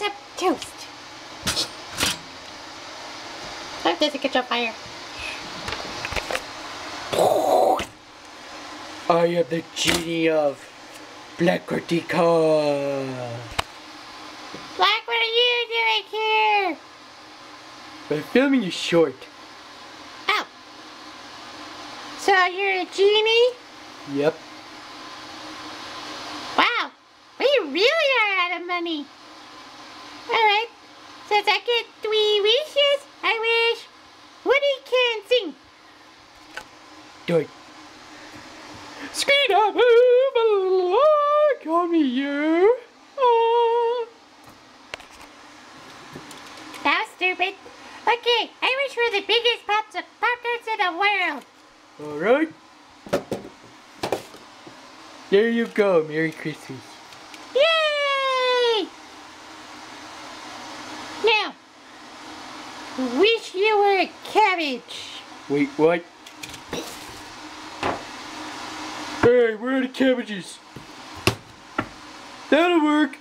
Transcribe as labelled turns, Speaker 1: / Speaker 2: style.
Speaker 1: some toast. That doesn't catch on fire.
Speaker 2: I am the genie of Black Cortica.
Speaker 1: Black, what are you doing here?
Speaker 2: I'm filming a short.
Speaker 1: Oh. So you're a genie?
Speaker 2: Yep.
Speaker 1: Wow. We really are out of money. Alright. Since I get 3 wishes, I wish Woody can sing.
Speaker 2: Do it. Skeet-a-boo, call me you.
Speaker 1: That was stupid. Okay, I wish for the biggest pop-tarts in the world.
Speaker 2: Alright. There you go. Merry Christmas.
Speaker 1: Yay! Now, wish you were a cabbage.
Speaker 2: Wait, what? Hey, where are the cabbages? That'll work.